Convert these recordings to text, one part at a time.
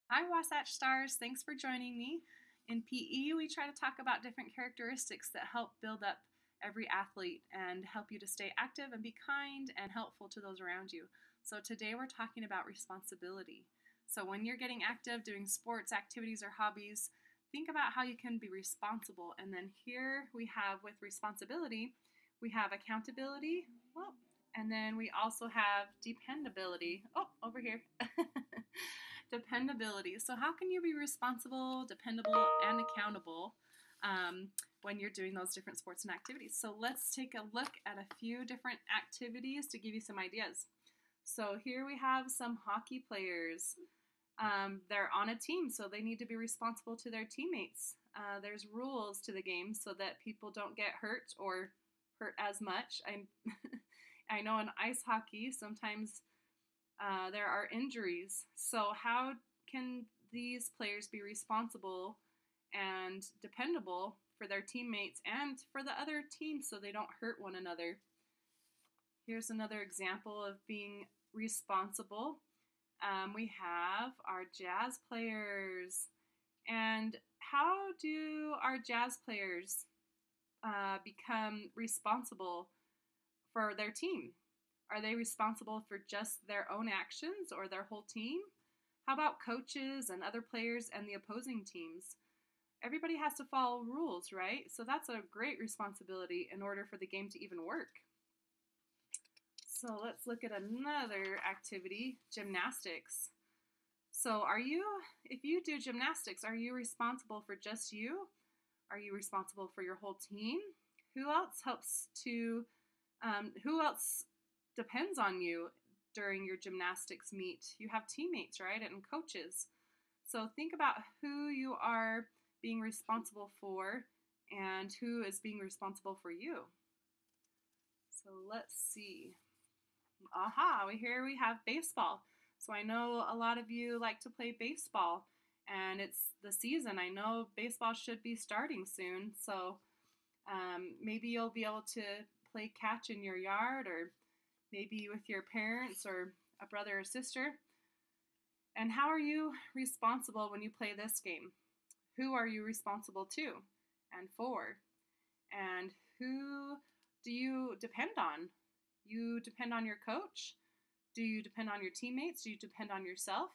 Hi, Wasatch Stars. Thanks for joining me. In PE, we try to talk about different characteristics that help build up every athlete and help you to stay active and be kind and helpful to those around you. So, today we're talking about responsibility. So, when you're getting active, doing sports, activities, or hobbies, think about how you can be responsible. And then here we have with responsibility, we have accountability. Well, and then we also have dependability. Oh, over here. Dependability. So, how can you be responsible, dependable, and accountable when you're doing those different sports and activities? So, let's take a look at a few different activities to give you some ideas. So, here we have some hockey players. They're on a team, so they need to be responsible to their teammates. There's rules to the game so that people don't get hurt or hurt as much. I know in ice hockey, sometimes there are injuries. So, how can these players be responsible and dependable for their teammates and for the other team so they don't hurt one another? Here's another example of being responsible. We have our jazz players. And how do our jazz players become responsible for their team? Are they responsible for just their own actions or their whole team? How about coaches and other players and the opposing teams? Everybody has to follow rules, right? So that's a great responsibility in order for the game to even work. So let's look at another activity, gymnastics. So if you do gymnastics, are you responsible for just you? Are you responsible for your whole team? Who else who else depends on you during your gymnastics meet? You have teammates, right? And coaches. So think about who you are being responsible for and who is being responsible for you. So let's see. Aha, here we have baseball. So I know a lot of you like to play baseball and it's the season. I know baseball should be starting soon. So maybe you'll be able to play catch in your yard or maybe with your parents or a brother or sister. And how are you responsible when you play this game? Who are you responsible to and for? And who do you depend on? You depend on your coach? Do you depend on your teammates? Do you depend on yourself?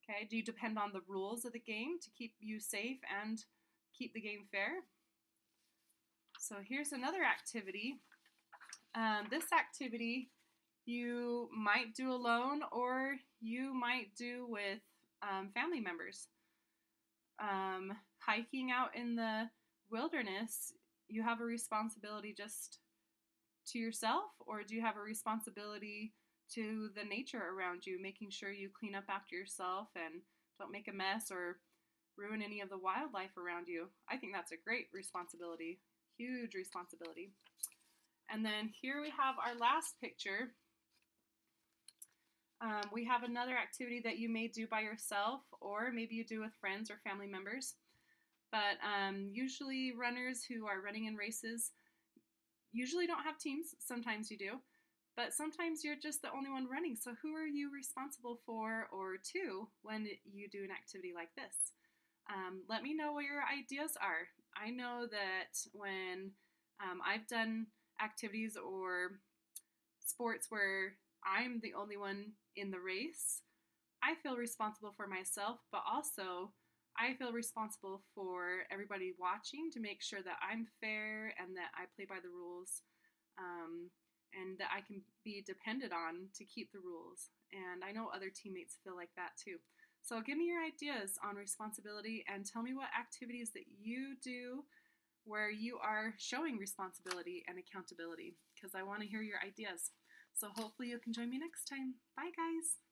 Okay, do you depend on the rules of the game to keep you safe and keep the game fair? So here's another activity. This activity you might do alone or you might do with family members. Hiking out in the wilderness, you have a responsibility just to yourself, or do you have a responsibility to the nature around you, making sure you clean up after yourself and don't make a mess or ruin any of the wildlife around you? I think that's a great responsibility, huge responsibility. And then here we have our last picture. We have another activity that you may do by yourself or maybe you do with friends or family members. But usually runners who are running in races usually don't have teams. Sometimes you do. But sometimes you're just the only one running. So who are you responsible for or to when you do an activity like this? Let me know what your ideas are. I know that when I've done activities or sports where I'm the only one in the race, I feel responsible for myself, but also I feel responsible for everybody watching to make sure that I'm fair and that I play by the rules and that I can be depended on to keep the rules. And I know other teammates feel like that too. So give me your ideas on responsibility and tell me what activities that you do where you are showing responsibility and accountability because I want to hear your ideas. So hopefully you can join me next time. Bye, guys.